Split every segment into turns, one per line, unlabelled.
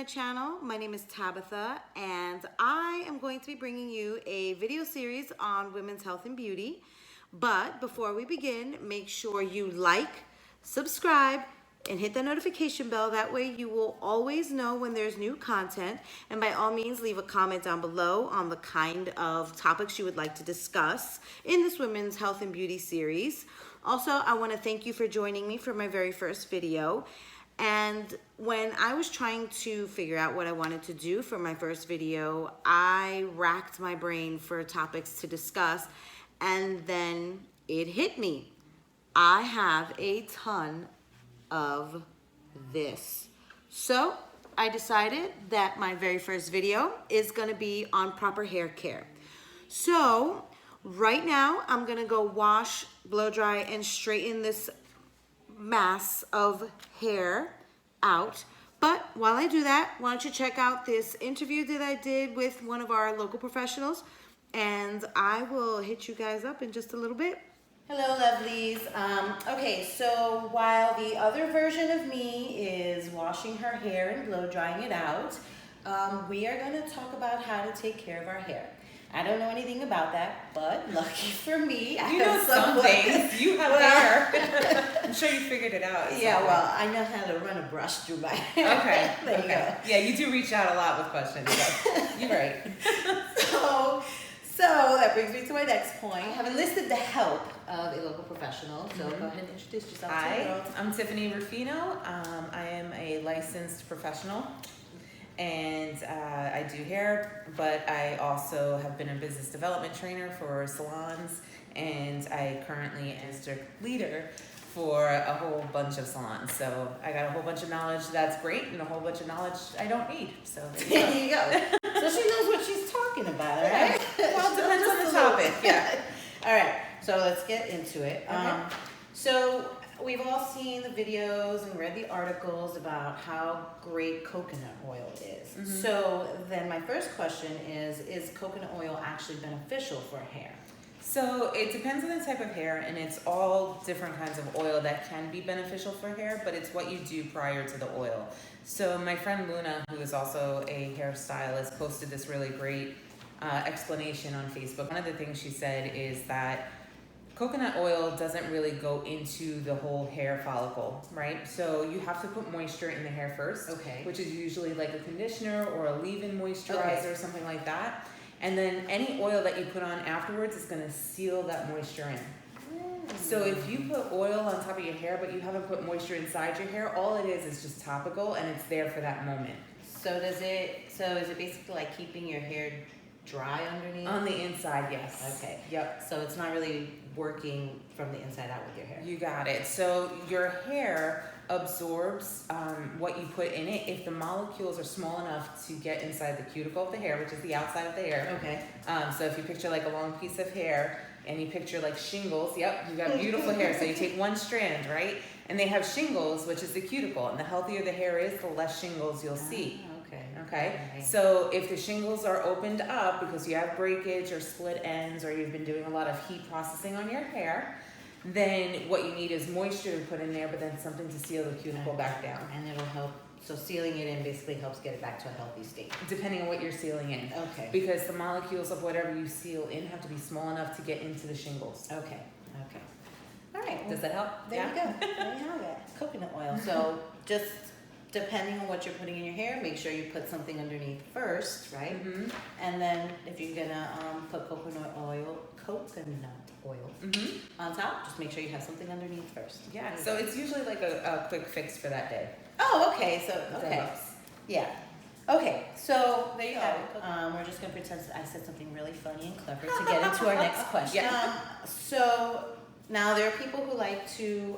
channel. My name is Tabitha, and I am going to be bringing you a video series on women's health and beauty. But before we begin, make sure you like, subscribe, and hit the notification bell. That way you will always know when there's new content. And by all means, leave a comment down below on the kind of topics you would like to discuss in this women's health and beauty series. Also, I want to thank you for joining me for my very first video. And when I was trying to figure out what I wanted to do for my first video, I racked my brain for topics to discuss, and then it hit me. I have a ton of this. So I decided that my very first video is going to be on proper hair care. So right now I'm going to go wash, blow dry, and straighten this mass of hair out. But while I do that, why don't you check out this interview that I did with one of our local professionals, and I will hit you guys up in just a little bit. Hello, lovelies. Okay, so while the other version of me is washing her hair and blow drying it out, we are going to talk about how to take care of our hair. I don't know anything about that, but lucky for me, I
know some things. You have hair. I'm sure you figured it out.
Yeah, well, I know how to run a brush through my hair.
Okay.
There you go.
Yeah, you do reach out a lot with questions. So you're right.
So that brings me to my next point. I've enlisted the help of a local professional. So go ahead and introduce yourself.
Hi, I'm Tiffany Rufino. I am a licensed professional. And I do hair, but I also have been a business development trainer for salons, and I currently am district leader for a whole bunch of salons. So I got a whole bunch of knowledge that's great, and a whole bunch of knowledge I don't need. So
there you go. So she knows what she's talking about, right?
Well, it depends on the topic. Yeah.
All right. So let's get into it.
Okay.
So we've all seen the videos and read the articles about how great coconut oil is.
Mm-hmm.
So then my first question is coconut oil actually beneficial for hair?
So it depends on the type of hair, and it's all different kinds of oil that can be beneficial for hair, but it's what you do prior to the oil. So my friend Luna, who is also a hairstylist, posted this really great explanation on Facebook. One of the things she said is that coconut oil doesn't really go into the whole hair follicle, right? So you have to put moisture in the hair first,
okay,
which is usually like a conditioner or a leave-in moisturizer or something like that. And then any oil that you put on afterwards is going to seal that moisture in. So if you put oil on top of your hair, but you haven't put moisture inside your hair, all it is just topical, and it's there for that moment.
So is it basically like keeping your hair dry underneath?
On the inside, yes.
Okay.
Yep.
So it's not really working from the inside out with your hair.
You got it. So your hair absorbs what you put in it if the molecules are small enough to get inside the cuticle of the hair, which is the outside of the hair.
Okay.
So if you picture like a long piece of hair and you picture like shingles, yep, you got beautiful hair. So you take one strand, right? And they have shingles, which is the cuticle. And the healthier the hair is, the less shingles you'll see. Okay, so if the shingles are opened up because you have breakage or split ends, or you've been doing a lot of heat processing on your hair, then what you need is moisture to put in there, but then something to seal the cuticle back down.
And it'll help, so sealing it in basically helps get it back to a healthy state.
Depending on what you're sealing in.
Okay.
Because the molecules of whatever you seal in have to be small enough to get into the shingles.
Okay. All right. Well,
does that help?
There you go. There you have it. Coconut oil. So just depending on what you're putting in your hair, make sure you put something underneath first, right?
Mm-hmm.
And then if you're gonna put coconut oil on top, just make sure you have something underneath first.
Yeah. So it's usually like a quick fix for that day.
Oh, okay. So okay. Yeah. Okay. So there you have it. We're just gonna pretend I said something really funny and clever to get into our next question.
Yeah.
So now there are people who like to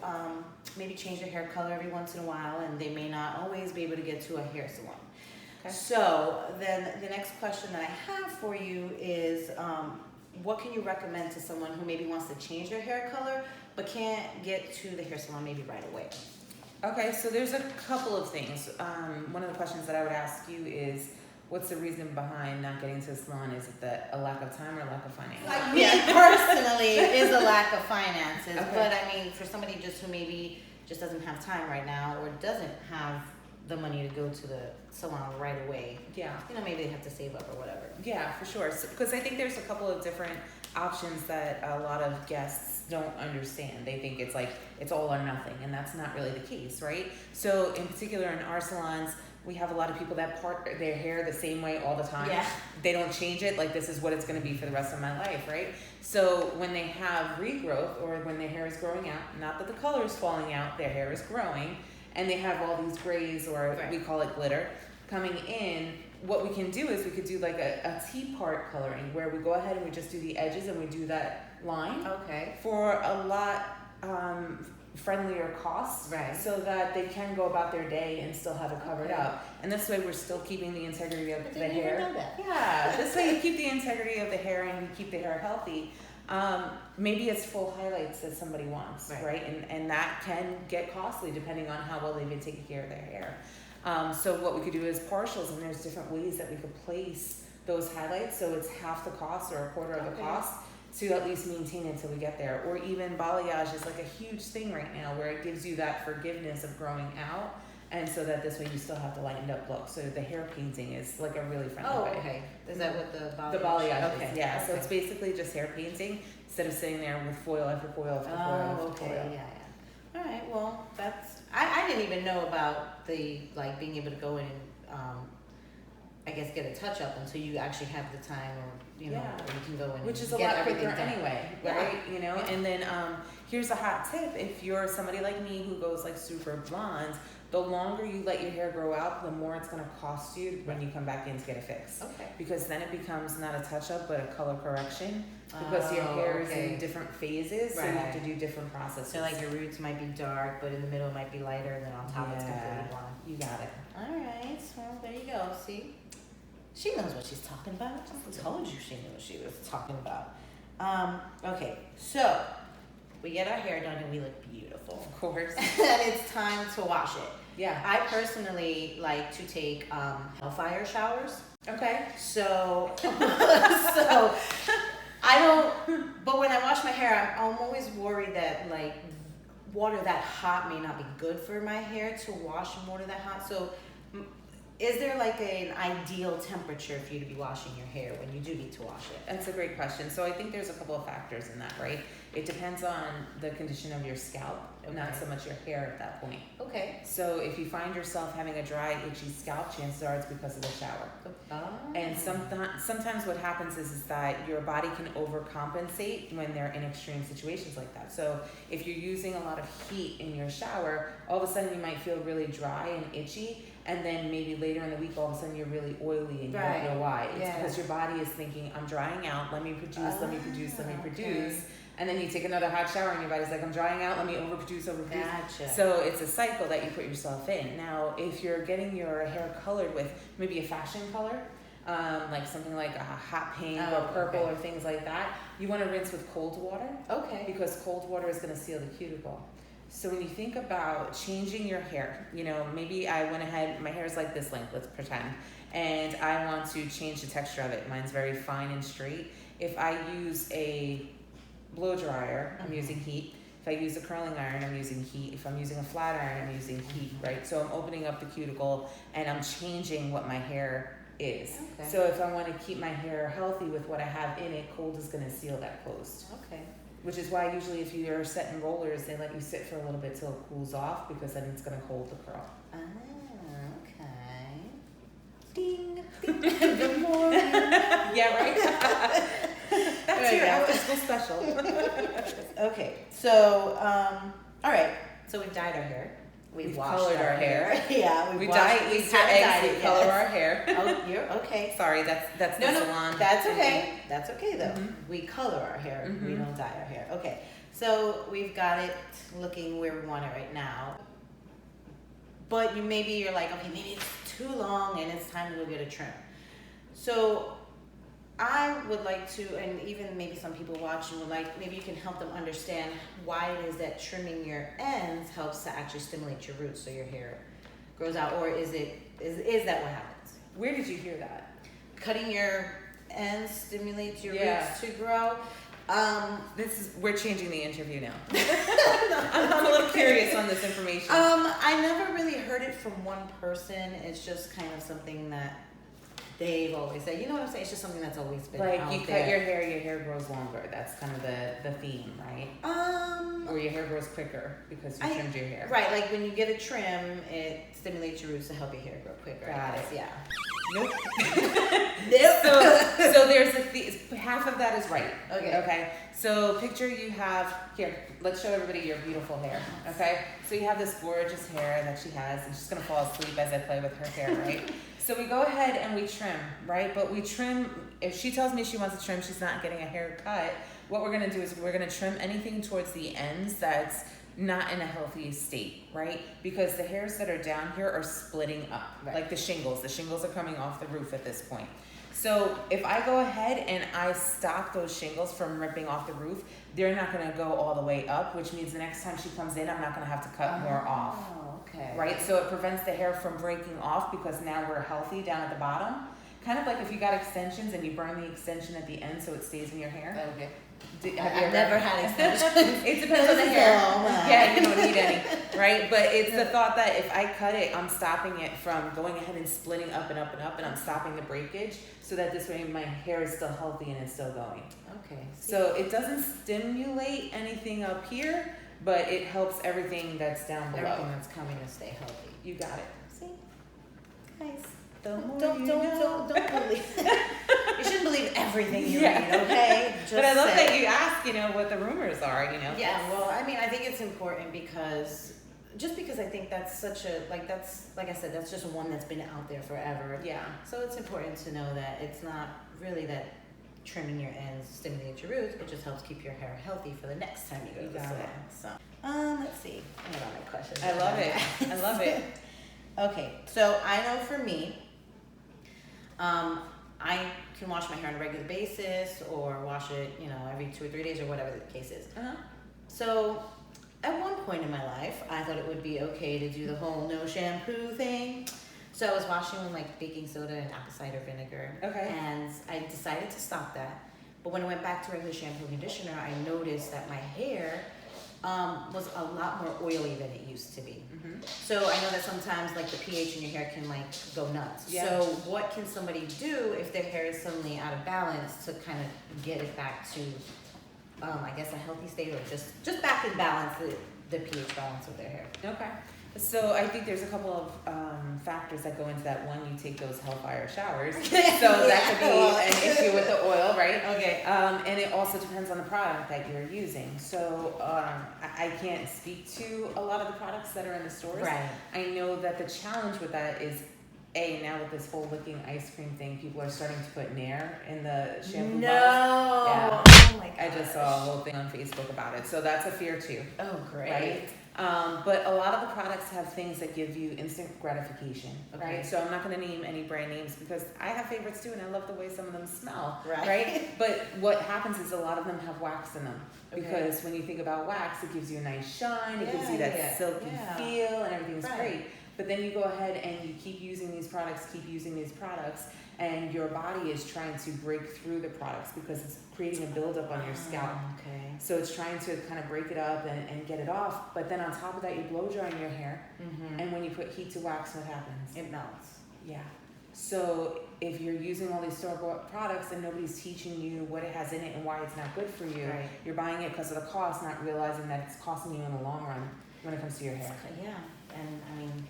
maybe change their hair color every once in a while, and they may not always be able to get to a hair salon. Okay. So then the next question that I have for you is, what can you recommend to someone who maybe wants to change their hair color but can't get to the hair salon maybe right away?
Okay, so there's a couple of things. One of the questions that I would ask you is, what's the reason behind not getting to the salon? Is it a lack of time or lack of finances?
Like me personally, it is a lack of finances.
Okay.
But I mean, for somebody just who maybe just doesn't have time right now, or doesn't have
the money to go to the salon right away.
Yeah.
You know, maybe they have to save up or whatever.
Yeah, for sure. Because I think there's a couple of different options that a lot of guests don't understand. They think it's like it's all or nothing, and that's not really the case, right? So in particular in our salons, we have a lot of people that part their hair the same way all the time.
Yeah.
They don't change it, like this is what it's going to be for the rest of my life, right? So when they have regrowth or when their hair is growing out, not that the color is falling out, their hair is growing, and they have all these grays or
Right.
we call it glitter coming in, what we can do is we could do like a T-part coloring where we go ahead and we just do the edges and we do that line
Okay.
for a lot friendlier cost,
Right.
so that they can go about their day and still have it covered
Okay.
up. And this way we're still keeping the integrity of
I
the
didn't even
hair.
know that.
Yeah, this way you keep the integrity of the hair and you keep the hair healthy. Maybe it's full highlights that somebody wants, right? And that can get costly depending on how well they've been taking care of their hair. So what we could do is partials, and there's different ways that we could place those highlights so it's half the cost or a quarter of the
Okay.
cost to at least maintain it until we get there. Or even balayage is like a huge thing right now where it gives you that forgiveness of growing out, and so that this way you still have the lightened up look. So the hair painting is like a really friendly
Oh,
way.
okay. Is that what the balayage?
The balayage
Okay.
is, yeah. So
Okay.
it's basically just hair painting instead of sitting there with foil after foil after foil
Oh,
after
okay.
foil.
Yeah, yeah. All right. Well, that's. I didn't even know about the like being able to go in and I guess get a touch up until you actually have the time, or you know,
Yeah.
where you can go in.
Which is
and
a
get
lot quicker
everything done.
anyway,
Yeah.
right? You know,
Yeah.
and then here's a hot tip: if you're somebody like me who goes like super blonde, the longer you let your hair grow out, the more it's gonna cost you when you come back in to get it fixed.
Okay.
Because then it becomes not a touch up but a color correction, because your
Oh,
hair is
okay.
in different phases, so you have to
Right.
do different processes.
So like your roots might be dark, but in the middle it might be lighter, and then on top it's
Yeah.
completely blonde.
You got it.
All right. Well, there you go. See, she knows what she's talking about. I told you she knew what she was talking about. Okay. So we get our hair done and we look beautiful.
Of course.
And it's time to wash it.
Yeah.
I personally like to take Hellfire showers.
Okay.
So, so I don't. But when I wash my hair, I'm always worried that like water that hot may not be good for my hair to wash in water that hot. So, is there like an ideal temperature for you to be washing your hair when you do need to wash it?
That's a great question. So I think there's a couple of factors in that, right? It depends on the condition of your scalp, not
Okay.
so much your hair at that point.
Okay.
So if you find yourself having a dry, itchy scalp, chances are it's because of the shower. And sometimes what happens is that your body can overcompensate when they're in extreme situations like that. So if you're using a lot of heat in your shower, all of a sudden you might feel really dry and itchy, and then maybe later in the week all of a sudden you're really oily and you
Right.
don't know why. It's
Yeah.
because your body is thinking, I'm drying out, let me produce, let me produce, let me
Ah,
produce.
okay.
And then you take another hot shower and your body's like, I'm drying out, let me overproduce.
Gotcha.
So it's a cycle that you put yourself in. Now, if you're getting your hair colored with maybe a fashion color, like something like a hot pink or purple
okay.
or things like that, you want to rinse with cold water,
Okay.
because cold water is going to seal the cuticle. So when you think about changing your hair, you know, maybe I went ahead, my hair is like this length, let's pretend, and I want to change the texture of it. Mine's very fine and straight. If I use a blow dryer, I'm using heat. If I use a curling iron, I'm using heat. If I'm using a flat iron, I'm using heat, right? So I'm opening up the cuticle and I'm changing what my hair is.
Okay.
So if I want to keep my hair healthy with what I have in it, cold is going to seal that closed.
Okay.
Which is why usually if you're setting rollers, they let you sit for a little bit till it cools off, because then it's going to hold the curl.
Ah, okay. Ding. Good morning.
Yeah, right? That's
There you
your
go.
after school special.
Okay, so all right. So we've dyed our hair.
We've
washed
colored our hair.
Yeah,
We
washed-
dye
we
Easter
haven't
eggs,
dyed
we
it
color
yet.
our hair.
Oh, you're okay.
Sorry, that's
No,
the
no,
salon.
that's okay. That's okay though.
Mhm.
We color our hair. We
Mhm.
don't dye our hair. Okay, so we've got it looking where we want it right now. But you're like, okay, maybe it's too long and it's time to go get a trim. So I would like to, and even maybe some people watching would like, maybe you can help them understand why it is that trimming your ends helps to actually stimulate your roots so your hair grows out, or is that what happens?
Where did you hear that?
Cutting your ends stimulates your
Yeah.
roots to grow.
We're changing the interview now. I'm a little curious on this information.
I never really heard it from one person. It's just kind of something that they've always said. You know what I'm saying? It's just something that's always been
Like
out
you cut
there.
your hair grows longer. That's kind of the theme, right? Or your hair grows quicker because you trimmed your hair.
Right, like when you get a trim, it stimulates your roots to help your hair grow quicker.
Got it.
Yeah.
Nope.
Nope.
So there's half of that is right.
Okay.
Okay. So picture you have here. Let's show everybody your beautiful hair. Okay. So you have this gorgeous hair that she has, and she's gonna fall asleep as I play with her hair, right? So we go ahead and we trim, right? But we trim. If she tells me she wants to trim, she's not getting a haircut. What we're gonna do is we're gonna trim anything towards the ends that's not in a healthy state, right? Because the hairs that are down here are splitting up,
Right.
like the shingles. The shingles are coming off the roof at this point. So if I go ahead and I stop those shingles from ripping off the roof, they're not gonna go all the way up, which means the next time she comes in, I'm not gonna have to cut more off,
Oh, okay.
right? So it prevents the hair from breaking off because now we're healthy down at the bottom. Kind of like if you got extensions and you burn the extension at the end so it stays in your hair.
Okay.
Have you
I've
ever-
never had extensions.
It depends on the hair.
Oh, my.
Yeah, you don't need any, right? But it's the thought that if I cut it, I'm stopping it from going ahead and splitting up and up and up, and I'm stopping the breakage so that this way my hair is still healthy and it's still going.
Okay.
So it doesn't stimulate anything up here, but it helps everything that's down below.
Everything that's coming to stay healthy.
You got it.
See, guys,
Don't
don't believe. You shouldn't believe everything you
Yeah.
read, okay? Just
But I love
say-
that you ask, what the rumors are,
Yeah, well, I mean, I think it's important because I think that's such a like I said, that's just one that's been out there forever.
Yeah.
So it's important to know that it's not really that trimming your ends stimulates your roots. It just helps keep your hair healthy for the next time you go to the
got
salon.
it.
So, let's see. Hold on, my questions.
I love it. I love it.
Okay, so I know for me, I can wash my hair on a regular basis or wash it, every 2 or 3 days or whatever the case is.
Uh-huh.
So at one point in my life, I thought it would be okay to do the whole no shampoo thing. So I was washing with like baking soda and apple cider vinegar.
Okay.
And I decided to stop that. But when I went back to regular shampoo and conditioner, I noticed that my hair was a lot more oily than it used to be.
Mm-hmm.
So I know that sometimes like the pH in your hair can like go nuts.
Yeah.
So what can somebody do if their hair is suddenly out of balance to kind of get it back to, I guess, a healthy state or just back in balance, the pH balance of their hair?
Okay. So I think there's a couple of factors that go into that. One, you take those hellfire showers. So that could be an issue with the oil, right?
Okay.
And it also depends on the product that you're using. So I can't speak to a lot of the products that are in the stores.
Right.
I know that the challenge with that is, now with this whole licking ice cream thing, people are starting to put Nair in the shampoo
No.
bottles. Yeah.
Oh my
I
gosh.
just saw a whole thing on Facebook about it. So that's a fear too.
Oh, great.
Right. But a lot of the products have things that give you instant gratification,
Okay.
right? So I'm not going to name any brand names because I have favorites too, and I love the way some of them smell,
Right.
But what happens is a lot of them have wax in them
Okay.
because when you think about wax, it gives you a nice shine, it gives you
Yeah,
that
yeah,
silky
yeah.
feel, and everything's
Right.
great. But then you go ahead and you keep using these products, and your body is trying to break through the products because it's creating a buildup on your scalp.
Okay.
So it's trying to kind of break it up and get it off. But then on top of that, you blow drying your hair.
Mm-hmm.
And when you put heat to wax, what happens?
It melts.
Yeah. So if you're using all these store-bought products and nobody's teaching you what it has in it and why it's not good for you,
Right.
you're buying it because of the cost, not realizing that it's costing you in the long run when it comes to your hair.
Yeah, and I mean,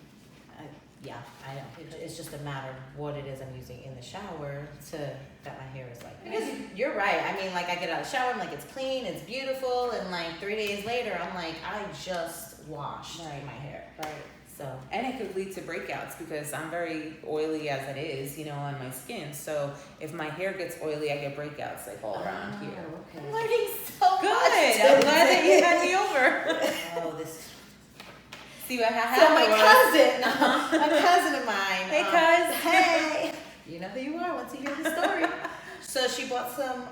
I don't. It's just a matter of what it is I'm using in the shower that my hair is like. Because you're right. I mean, like I get out of the shower, I'm like, it's clean, it's beautiful, and like 3 days later, I'm like, I just washed
Right.
my hair.
Right.
So.
And it could lead to breakouts because I'm very oily as it is, on my skin. So if my hair gets oily, I get breakouts like all around here.
Okay. I'm learning so
Good.
much.
I'm glad that you had me over.
Oh, this.
See what
So
happened?
my cousin of mine.
Hey, cuz.
Hey. You know who you are once you hear the story. So she bought some.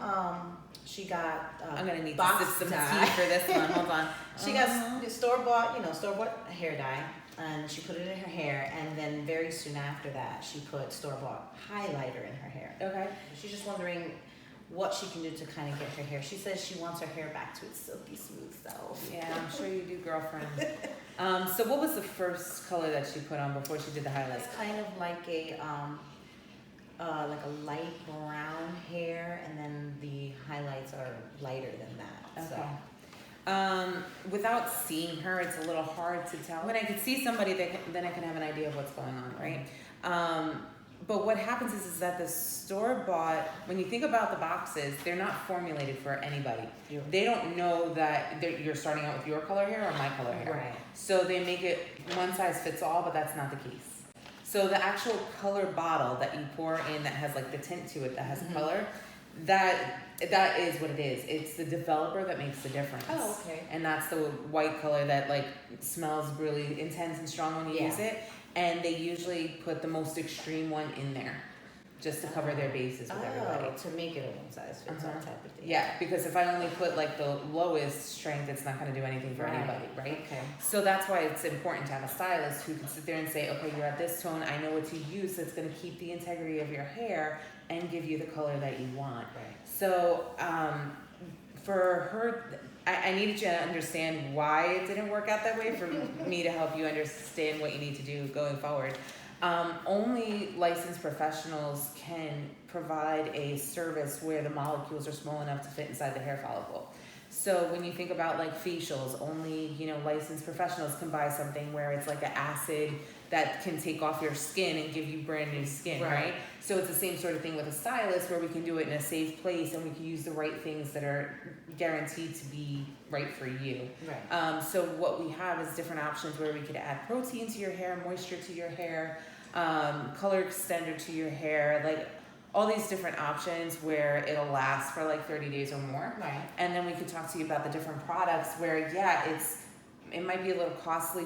She got.
I'm gonna need to
box
sip some
dye.
tea for this one. Hold on.
She got store bought hair dye, and she put it in her hair. And then very soon after that, she put store bought highlighter in her hair.
Okay.
She's just wondering, what she can do to kind of get her hair. She says she wants her hair back to its silky smooth self.
Yeah, I'm sure you do, girlfriend. So what was the first color that she put on before she did the highlights?
It's kind of like a light brown hair, and then the highlights are lighter than that.
Okay.
So
Without seeing her, it's a little hard to tell. When I can see somebody, then I can have an idea of what's going on, right? But what happens is that the store-bought, when you think about the boxes, they're not formulated for anybody.
Yeah.
They don't know that you're starting out with your color hair or my color hair.
Right.
So they make it one size fits all, but that's not the case. So the actual color bottle that you pour in that has like the tint to it that has color, that is what it is. It's the developer that makes the difference.
Oh, okay.
And that's the white color that like smells really intense and strong when you use it. And they usually put the most extreme one in there just to cover their bases with everybody.
To make it a one size fits all type of thing.
Yeah, because if I only put like the lowest strength, it's not going to do anything for anybody, right?
Okay.
So that's why it's important to have a stylist who can sit there and say, okay, you're at this tone, I know what to use that's going to keep the integrity of your hair and give you the color that you want.
Right.
So for her, I needed you to understand why it didn't work out that way for me to help you understand what you need to do going forward. Only licensed professionals can provide a service where the molecules are small enough to fit inside the hair follicle. So when you think about like facials, only, licensed professionals can buy something where it's like an acid that can take off your skin and give you brand new skin, right? So it's the same sort of thing with a stylist where we can do it in a safe place and we can use the right things that are guaranteed to be right for you.
Right.
So what we have is different options where we could add protein to your hair, moisture to your hair, color extender to your hair, like all these different options where it'll last for like 30 days or more.
Right.
And then we could talk to you about the different products where, it might be a little costly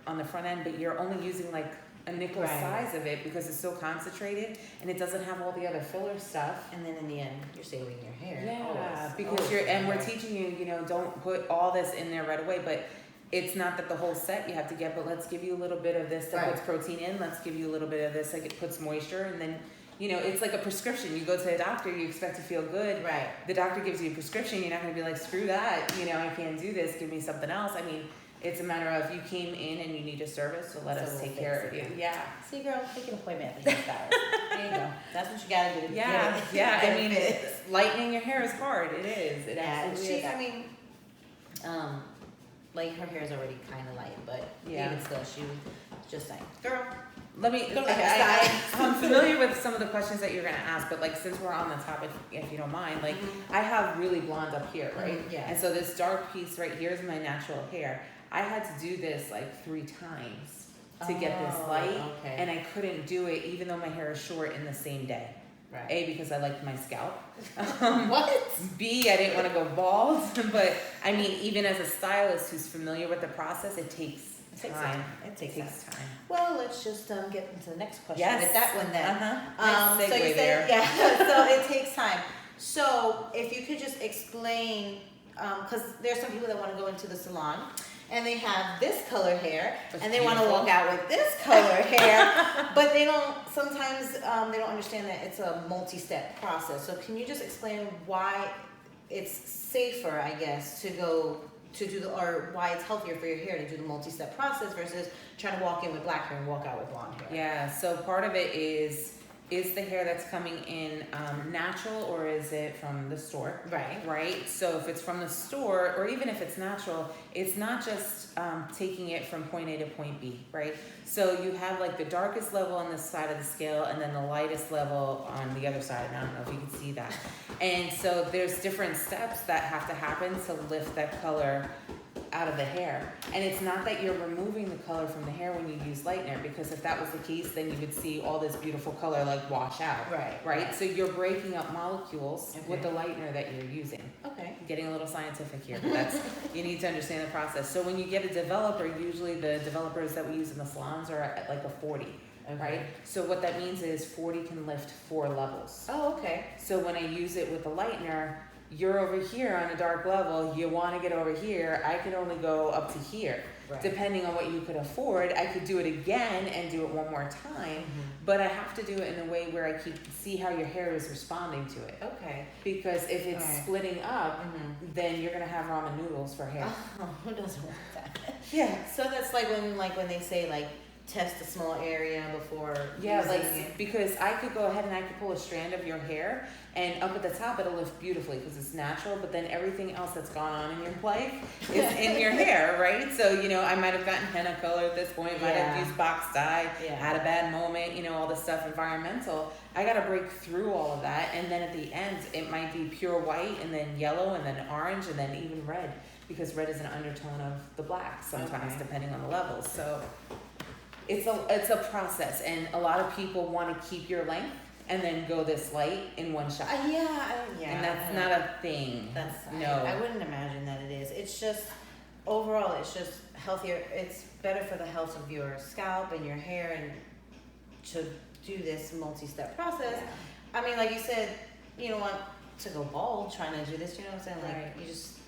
on the front end, but you're only using like a nickel size of it because it's so concentrated and it doesn't have all the other filler stuff.
And then in the end, you're saving your hair.
Yeah, because we're teaching you, don't put all this in there right away, but it's not that the whole set you have to get, but let's give you a little bit of this that puts protein in, let's give you a little bit of this like it puts moisture, and then it's like a prescription. You go to a doctor, you expect to feel good.
Right.
The doctor gives you a prescription, you're not gonna be like, screw that, I can't do this, give me something else. I mean, it's a matter of you came in and you need a service, so let us take care of you. Yeah.
See, girl, take an appointment at the hair stylist. There you go. That's what you gotta do.
Yeah. I mean, lightening your hair is hard. It is. It absolutely is.
Like her hair is already kind of light, but even still, she was just saying, girl.
I'm familiar with some of the questions that you're gonna ask, but like since we're on the topic, if you don't mind, like I have really blonde up here, right?
Yeah.
And so this dark piece right here is my natural hair. I had to do this like 3 times to get this light, and I couldn't do it even though my hair is short in the same day.
Right.
A, because I liked my scalp.
What?
B, I didn't want to go bald. But I mean, even as a stylist who's familiar with the process, it takes time.
It takes
time.
Well, let's just get into the next question.
Yes.
With that one then.
Nice
so you
segue there.
said, so it takes time. So if you could just explain, because there's some people that want to go into the salon and they have this color hair and they want to walk out with this color hair, but they don't, sometimes they don't understand that it's a multi-step process. So can you just explain why it's safer, I guess, to go to do or why it's healthier for your hair to do the multi-step process versus trying to walk in with black hair and walk out with blonde hair?
Yeah, so part of it is the hair that's coming in natural or is it from the store? Right. So if it's from the store or even if it's natural, it's not just taking it from point A to point B, right? So you have like the darkest level on this side of the scale and then the lightest level on the other side. And I don't know if you can see that. And so there's different steps that have to happen to lift that color out of the hair. And it's not that you're removing the color from the hair when you use lightener, because if that was the case, then you would see all this beautiful color like wash out. Right? So you're breaking up molecules with the lightener that you're using.
Okay.
Getting a little scientific here, but that's, you need to understand the process. So when you get a developer, usually the developers that we use in the salons are at like a 40. Right? So what that means is 40 can lift 4 levels.
Oh, okay.
So when I use it with the lightener, you're over here on a dark level, you want to get over here, I can only go up to here.
Right.
Depending on what you could afford, I could do it again and do it one more time, but I have to do it in a way where I see how your hair is responding to it.
Okay.
Because if it's
Alright.
splitting up, then you're gonna have ramen noodles for hair.
Oh, who doesn't want that?
Yeah.
So that's like when they say like test a small area before
Yeah,
using
like
it.
because I could go ahead and I could pull a strand of your hair, and up at the top it'll lift beautifully because it's natural. But then everything else that's gone on in your life is in your hair, right? So I might have gotten henna color at this point, might have used box dye, had a bad moment, all this stuff environmental. I gotta break through all of that, and then at the end it might be pure white, and then yellow, and then orange, and then even red, because red is an undertone of the black sometimes, depending on the levels. So. It's a process, and a lot of people want to keep your length and then go this light in one shot. And that's not a thing.
I wouldn't imagine that it is. It's just overall, it's just healthier. It's better for the health of your scalp and your hair, and to do this multi-step process.
Yeah.
I mean, like you said, you don't want to go bald trying to do this. You know what I'm saying? Like
Right.
you just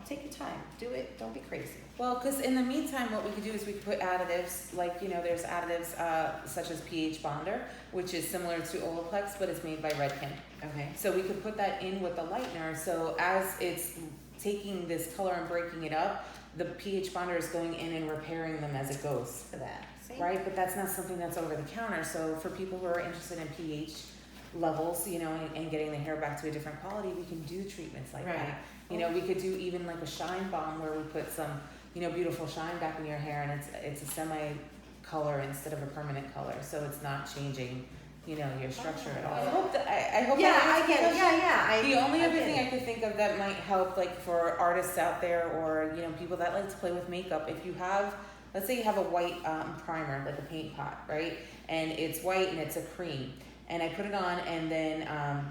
take your time. Do it. Don't be crazy.
Well, because in the meantime, what we could do is we could put additives, like, there's additives such as pH Bonder, which is similar to Olaplex, but it's made by Redken.
Okay.
So we could put that in with the lightener. So as it's taking this color and breaking it up, the pH Bonder is going in and repairing them as it goes.
For that. See?
Right? But that's not something that's over the counter. So for people who are interested in pH levels, and getting the hair back to a different quality, we can do treatments like that. We could do even like a shine balm where we put some, beautiful shine back in your hair, and it's a semi color instead of a permanent color, so it's not changing, your structure at all. I hope that I hope.
I get it.
The only other thing I could think of that might help, like for artists out there, or people that like to play with makeup, if you have, let's say you have a white primer, like a paint pot, right, and it's white and it's a cream, and I put it on, and then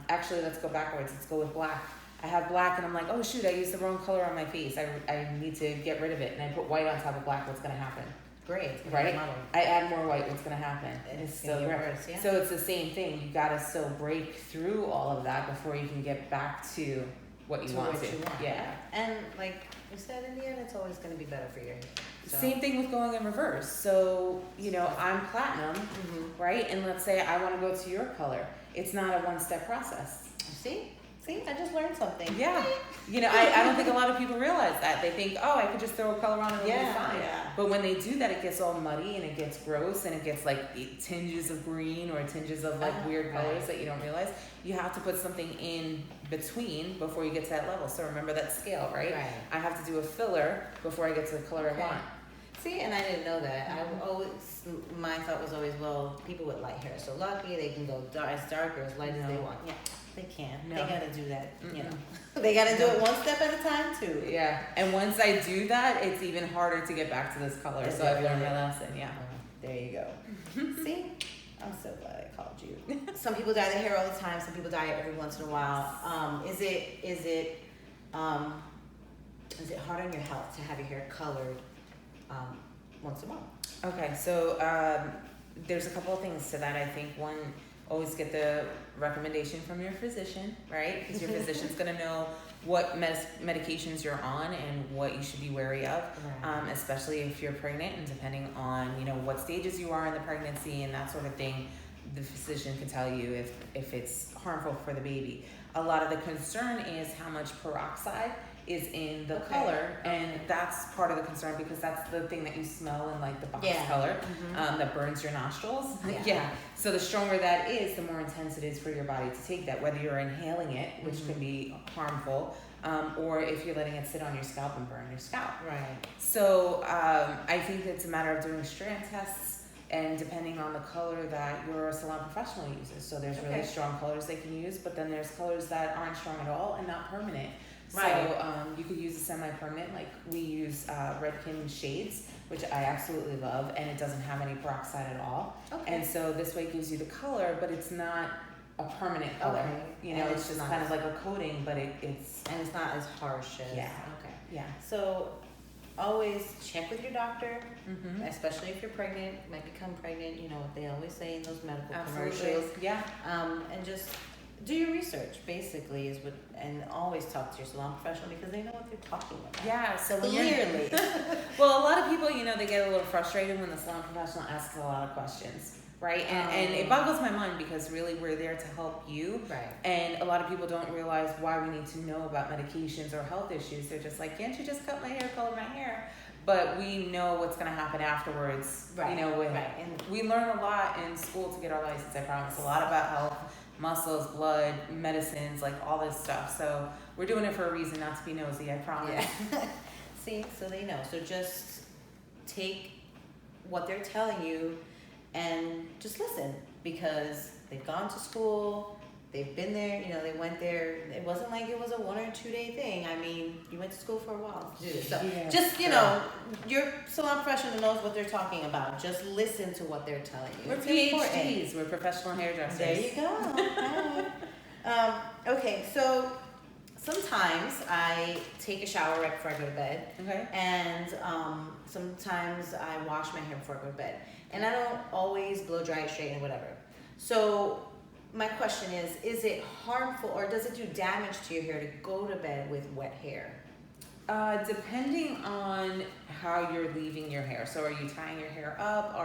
actually let's go backwards. Let's go with black. I have black, and I'm like, oh shoot, I used the wrong color on my face. I need to get rid of it, and I put white on top of black. What's gonna happen?
Great.
Right? I add more white. What's gonna happen?
It's
still
gonna get
gray.
worse, yeah.
So it's the same thing. You gotta still break through all of that before you can get back to what you want to. Yeah.
And like we said, in the end, it's always gonna be better for your hair. So.
Same thing with going in reverse. So I'm platinum, right? And let's say I want to go to your color. It's not a one-step process.
See, I just learned something.
Yeah. I don't think a lot of people realize that. They think, oh, I could just throw a color on and it'll be fine.
Yeah.
But when they do that, it gets all muddy and it gets gross and it gets like tinges of green or tinges of like weird colors that you don't realize. You have to put something in between before you get to that level. So remember that scale, right? I have to do a filler before I get to the color I want.
See, and I didn't know that. My thought was always, well, people with light hair are so lucky, they can go as dark or as light as they want. Yeah, they can.
No.
They gotta do that, They gotta do it one step at a time too.
Yeah, and once I do that, it's even harder to get back to this color. So I've learned my lesson, yeah.
There you go. See? I'm so glad I called you. Some people dye their hair all the time, some people dye it every once in a while. Is it hard on your health to have your hair colored once a month?
Okay, so there's a couple of things to that. I think one, always get the recommendation from your physician, right? Because your physician's gonna know what medications you're on and what you should be wary of, especially if you're pregnant, and depending on what stages you are in the pregnancy and that sort of thing, the physician can tell you if it's harmful for the baby. A lot of the concern is how much peroxide is in the color, and that's part of the concern because that's the thing that you smell in like the box color that burns your nostrils. So the stronger that is, the more intense it is for your body to take that, whether you're inhaling it, which can be harmful, or if you're letting it sit on your scalp and burn your scalp.
Right.
So I think it's a matter of doing strand tests, and depending on the color that your salon professional uses. So there's really strong colors they can use, but then there's colors that aren't strong at all and not permanent. So you could use a semi-permanent, like we use Redken Shades, which I absolutely love, and it doesn't have any peroxide at all. And so this way it gives you the color, but it's not a permanent color. It's just kind of like a coating, but it's...
And it's not as harsh as...
Yeah.
So always check with your doctor, especially if you're pregnant, might become pregnant, what they always say in those medical commercials.
Yeah.
And just do your research, basically, is what, and always talk to your salon professional because they know what they're talking about.
Yeah, so when
Clearly.
well, a lot of people, they get a little frustrated when the salon professional asks a lot of questions, right? And it boggles my mind because really we're there to help you.
Right.
And a lot of people don't realize why we need to know about medications or health issues. They're just like, can't you just cut my hair, color my hair? But we know what's going to happen afterwards.
Right.
Right. And we learn a lot in school to get our license, I promise. A lot about health, muscles, blood, medicines, like all this stuff. So we're doing it for a reason, not to be nosy, I promise.
Yeah. See, so they know. So just take what they're telling you and just listen, because they've gone to school, they've been there, they went there. It wasn't like it was a 1 or 2 day thing. I mean, you went to school for a while to do this. So
Yeah,
just, your salon professional knows what they're talking about. Just listen to what they're telling you.
We're
It's
PhDs.
important.
We're professional hairdressers.
There you go. Okay, so sometimes I take a shower right before I go to bed.
Okay.
And sometimes I wash my hair before I go to bed. And I don't always blow dry it, straighten it, whatever. So my question is it harmful or does it do damage to your hair to go to bed with wet hair?
Depending on how you're leaving your hair. So are you tying your hair up?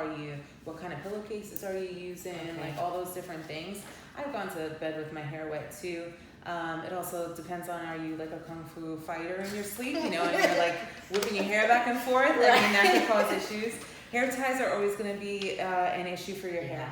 What kind of pillowcases are you using?
Okay.
Like all those different things. I've gone to bed with my hair wet too. It also depends on, are you like a kung fu fighter in your sleep, and you're like whipping your hair back and forth? I mean, that can cause issues. Hair ties are always going to be an issue for your hair.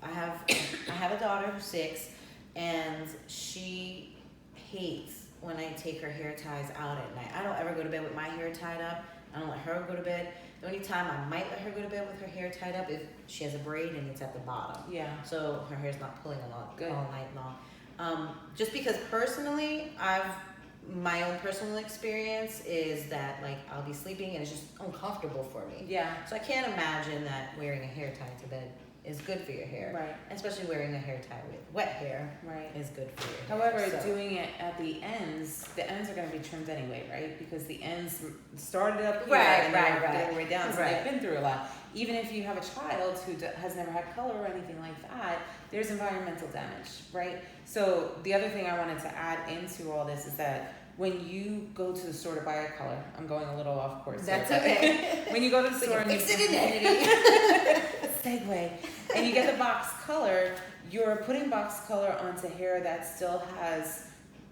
I have a daughter who's 6, and she hates when I take her hair ties out at night. I don't ever go to bed with my hair tied up. I don't let her go to bed. The only time I might let her go to bed with her hair tied up is if she has a braid and it's at the bottom.
Yeah.
So her hair's not pulling all
Good.
night long. Just because personally, my own personal experience is that like I'll be sleeping and it's just uncomfortable for me.
Yeah.
So I can't imagine that wearing a hair tie to bed is good for your hair.
Right.
Especially wearing a hair tie with wet hair
Right.
is good for your
However,
hair. So-
doing it at the ends are going to be trimmed anyway, right? Because the ends started up here
Right,
and
right,
they're
right.
their way down, so
Right.
they've been through a lot. Even if you have a child who has never had color or anything like that, there's environmental damage, right? So the other thing I wanted to add into all this is that when you go to the store to buy a color, I'm going a little off course.
That's
here, but
okay.
when you go to the store and you
Fix it in
segue, and you get the box color, you're putting box color onto hair that still has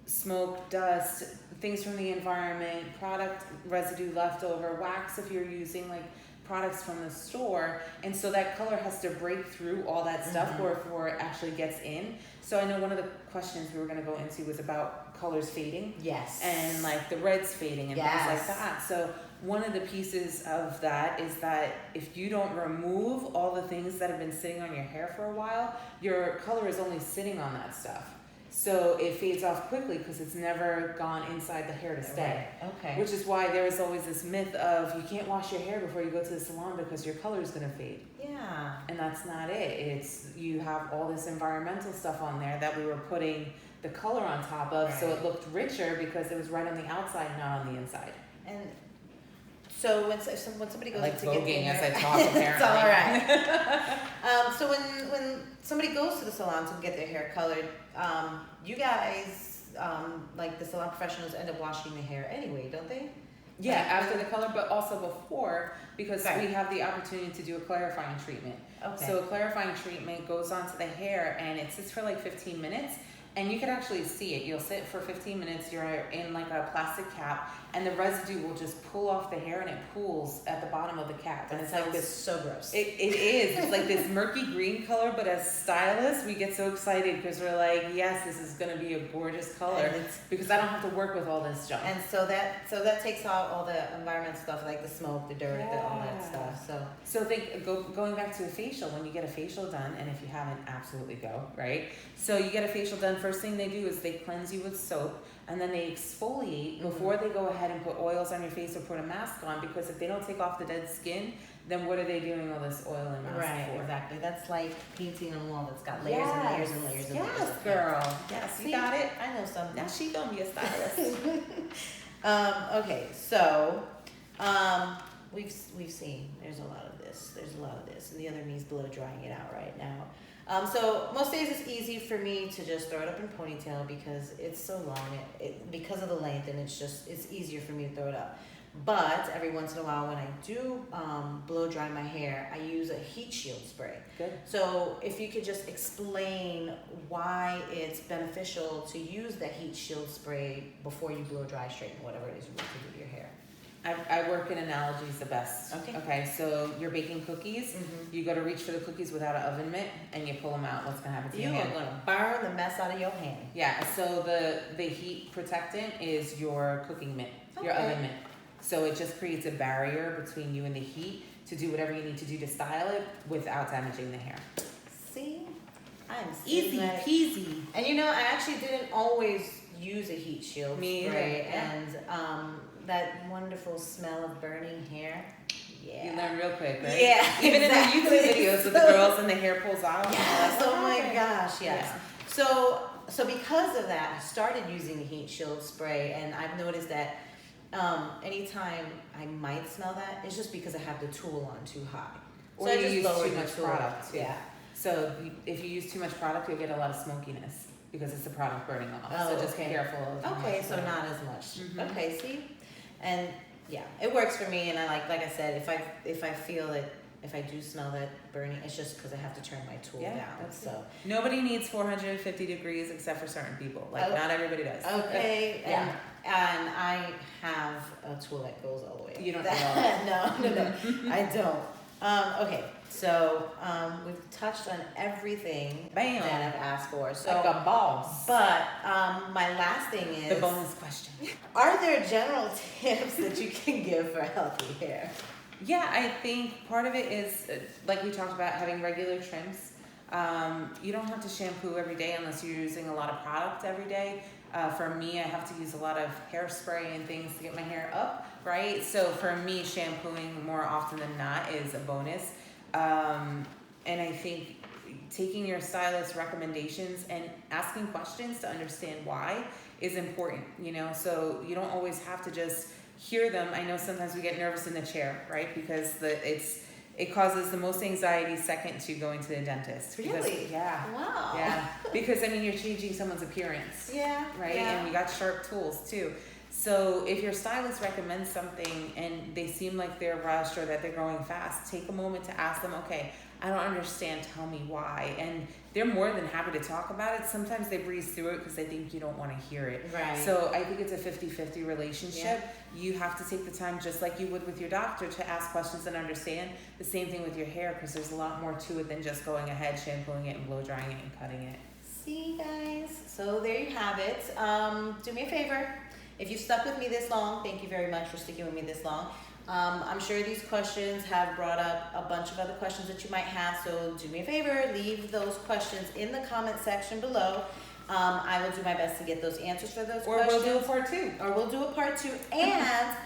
smoke, dust, things from the environment, product residue left over, wax if you're using like products from the store, and so that color has to break through all that stuff before it actually gets in. So I know one of the questions we were going to go into was about colors fading.
Yes.
And like the reds fading and
Yes.
things like that. So one of the pieces of that is that if you don't remove all the things that have been sitting on your hair for a while, your color is only sitting on that stuff. So it fades off quickly because it's never gone inside the hair to stay.
Right. Okay.
Which is why there is always this myth of you can't wash your hair before you go to the salon because your color is going to fade.
Yeah.
And that's not it. It's you have all this environmental stuff on there that we were putting the color on top of, so
Right.
it looked richer because it was right on the outside, not on the inside.
And so when somebody goes
I like
to get
voguing
their
as I
hair-
talk, apparently.
It's all right. So when somebody goes to the salon to get their hair colored, you guys, like the salon professionals, end up washing the hair anyway, don't they?
Yeah,
Like,
after the color, but also before, because
Right.
we have the opportunity to do a clarifying treatment.
Okay.
So a clarifying treatment goes onto the hair and it sits for like 15 minutes. And you can actually see it. You'll sit for 15 minutes, you're in like a plastic cap, and the residue will just pull off the hair and it pools at the bottom of the cap. And
That
it's like
sounds
this,
so gross.
it is. It's like this murky green color, but as stylists, we get so excited because we're like, yes, this is going to be a gorgeous color
And it's-
because I don't have to work with all this junk.
And so that takes out all the environmental stuff like the smoke, the dirt, all that
Yeah.
stuff.
So going back to a facial, when you get a facial done, and if you haven't, absolutely go, right? So you get a facial done, first thing they do is they cleanse you with soap, and then they exfoliate before they go ahead and put oils on your face or put a mask on, because if they don't take off the dead skin, then what are they doing all this oil and mask
Right,
for?
exactly. That's like painting a wall that's got layers and layers and layers and layers.
Yes,
of
girl. Yes,
See,
you got it.
I know something.
Now she gonna be a stylist.
Okay, so we've seen there's a lot of this, and the other me's blow drying it out right now. So most days it's easy for me to just throw it up in ponytail because it's so long, because of the length, and it's easier for me to throw it up. But every once in a while when I do blow dry my hair, I use a heat shield spray.
Good.
So if you could just explain why it's beneficial to use the heat shield spray before you blow dry, straighten, whatever it is you want to do to your hair.
I work in analogies the best. Okay, so you're baking cookies.
Mhm.
You go to reach for the cookies without an oven mitt, and you pull them out. What's gonna happen to
You
your
are
hand?
gonna burn the mess out of your hand.
Yeah. So the heat protectant is your cooking mitt, your
Okay.
oven mitt. So it just creates a barrier between you and the heat to do whatever you need to do to style it without damaging the hair.
See, I'm
Easy
systematic.
peasy.
And you know, I actually didn't always use a heat shield
Me
spray,
either, yeah.
and that wonderful smell of burning hair. Yeah.
You learn real quick, right?
Yeah,
Even
exactly.
in the YouTube videos with the girls and the hair pulls off.
Yes. Oh my
Okay.
gosh. Yes.
Yeah.
So because of that, I started using the heat shield spray, and I've noticed that anytime I might smell that, it's just because I have the tool on too high.
Or
so I
you
just
use
lowered
too
the
much
tool.
product, too.
Yeah.
So if you use too much product, you'll get a lot of smokiness because it's the product burning off.
Oh,
So just be
okay.
careful of how
Okay,
much
so
product.
not as much.
Mhm.
Okay, see, and yeah, it works for me. And I like I said, if I feel that, if I do smell that burning, it's just because I have to turn my tool
Yeah,
down.
that's
So
Nobody needs 450 degrees except for certain people. Like
Oh.
not everybody does.
okay,
Yeah.
and I have a tool that goes all the way.
You don't
No, I don't. Okay, so we've touched on everything
Bam.
that I've asked for. So,
Like a boss.
but my last thing is,
The bonus question.
are there general tips that you can give for healthy hair?
Yeah, I think part of it is, like we talked about, having regular trims. You don't have to shampoo every day unless you're using a lot of product every day. For me, I have to use a lot of hairspray and things to get my hair up, right? So for me, shampooing more often than not is a bonus. And I think taking your stylist recommendations and asking questions to understand why is important, you know? So you don't always have to just hear them. I know sometimes we get nervous in the chair, right? Because it causes the most anxiety second to going to the dentist. Because-
Really?
yeah.
Wow.
Yeah. Because I mean, you're changing someone's appearance,
Yeah.
right?
Yeah.
And we got sharp tools too. So if your stylist recommends something and they seem like they're rushed or that they're going fast, take a moment to ask them, okay, I don't understand, tell me why. And they're more than happy to talk about it. Sometimes they breeze through it because they think you don't want to hear it.
Right.
So I think it's a 50-50 relationship. You have to take the time, just like you would with your doctor, to ask questions and understand. The same thing with your hair, because there's a lot more to it than just going ahead, shampooing it and blow drying it and cutting it.
See, guys. So there you have it. Do me a favor. If you've stuck with me this long, thank you very much for sticking with me this long. I'm sure these questions have brought up a bunch of other questions that you might have. So do me a favor, leave those questions in the comment section below. I will do my best to get those answers for those
Or
questions.
we'll do a part 2.
Or we'll do a part 2. And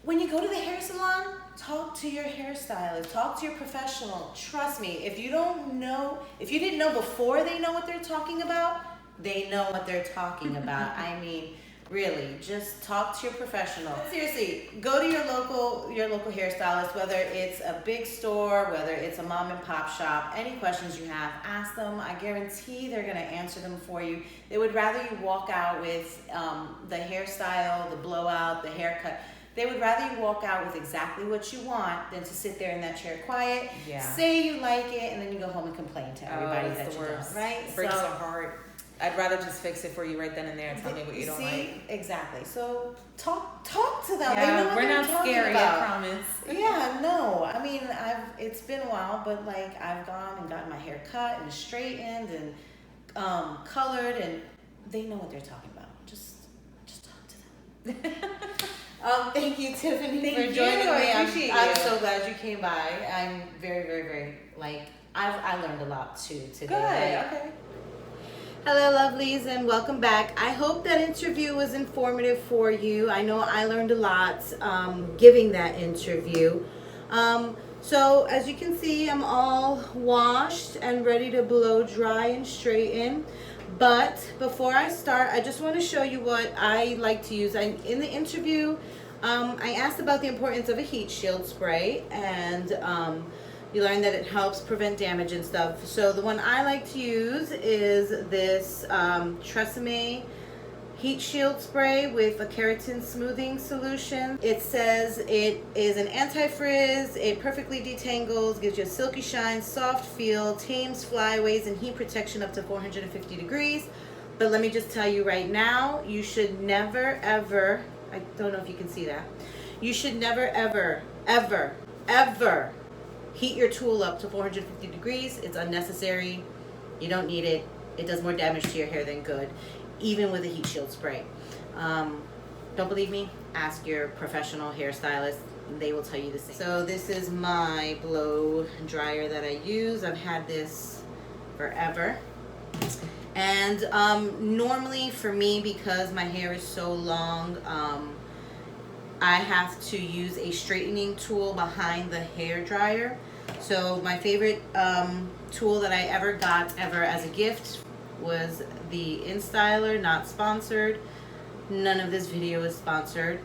when you go to the hair salon, talk to your hairstylist, talk to your professional. Trust me, if you didn't know before they know what they're talking about, they know what they're talking about. I mean, really, just talk to your professional. Seriously, go to your local hairstylist, whether it's a big store, whether it's a mom and pop shop. Any questions you have, ask them. I guarantee they're gonna answer them for you. They would rather you walk out with the hairstyle, the blowout, the haircut. They would rather you walk out with exactly what you want than to sit there in that chair quiet,
Yeah.
say you like it, and then you go home and complain to everybody
It's
that
the
you
worst.
don't, right?
Breaks
So-
the heart. I'd rather just fix it for you right then and there and tell me what you don't like.
Exactly. So talk to them. They
Yeah,
know what
we're
they're
not
talking
scary,
about.
I promise.
Yeah, no. I mean, it's been a while, but like I've gone and gotten my hair cut and straightened and colored, and they know what they're talking about. Just talk to them. Thank you, Tiffany,
Thank
for
you.
joining me.
I appreciate
I'm
you.
so glad you came by. I'm very, very, very I learned a lot too today.
Good, okay.
Hello, lovelies, and welcome back. I hope that interview was informative for you. I know I learned a lot giving that interview. So as you can see, I'm all washed and ready to blow dry and straighten. But before I start, I just want to show you what I like to use. In the interview, I asked about the importance of a heat shield spray, and You learn that it helps prevent damage and stuff. So the one I like to use is this Tresemme Heat Shield Spray with a keratin smoothing solution. It says it is an anti-frizz, it perfectly detangles, gives you a silky shine, soft feel, tames flyaways, and heat protection up to 450 degrees. But let me just tell you right now, you should never ever, I don't know if you can see that, you should never ever, ever, ever heat your tool up to 450 degrees. It's unnecessary. You don't need it. It does more damage to your hair than good, even with a heat shield spray. Don't believe me? Ask your professional hairstylist. They will tell you the same. So this is my blow dryer that I use. I've had this forever. And normally for me, because my hair is so long, I have to use a straightening tool behind the hair dryer. So my favorite tool that I ever got as a gift was the InStyler, not sponsored. None of this video is sponsored.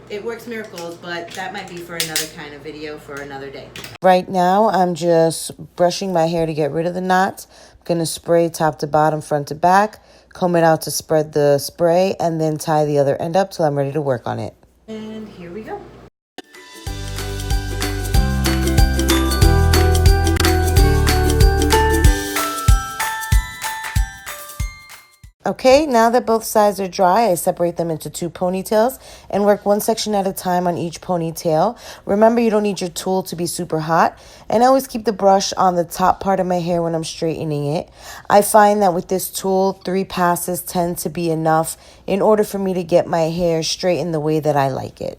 It works miracles, but that might be for another kind of video for another day.
Right now, I'm just brushing my hair to get rid of the knots. I'm going to spray top to bottom, front to back, comb it out to spread the spray, and then tie the other end up till I'm ready to work on it.
And here we go.
Okay, now that both sides are dry, I separate them into 2 ponytails and work one section at a time on each ponytail. Remember, you don't need your tool to be super hot, and I always keep the brush on the top part of my hair when I'm straightening it. I find that with this tool, 3 passes tend to be enough in order for me to get my hair straightened the way that I like it.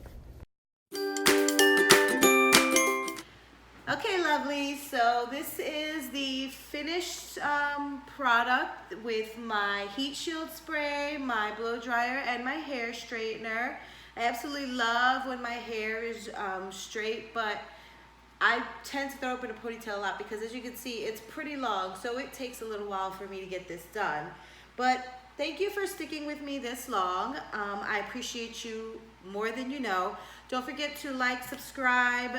Okay, lovely. So this is the finished product with my heat shield spray, my blow dryer, and my hair straightener. I absolutely love when my hair is straight, but I tend to throw up in a ponytail a lot because, as you can see, it's pretty long, so it takes a little while for me to get this done. But thank you for sticking with me this long. I appreciate you more than you know. Don't forget to like, subscribe,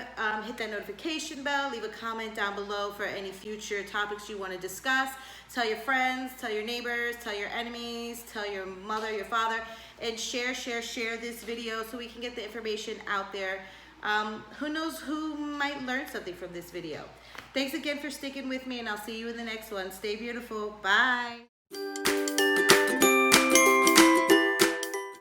hit that notification bell, leave a comment down below for any future topics you want to discuss. Tell your friends, tell your neighbors, tell your enemies, tell your mother, your father, and share this video so we can get the information out there. Who knows who might learn something from this video. Thanks again for sticking with me, and I'll see you in the next one. Stay beautiful. Bye.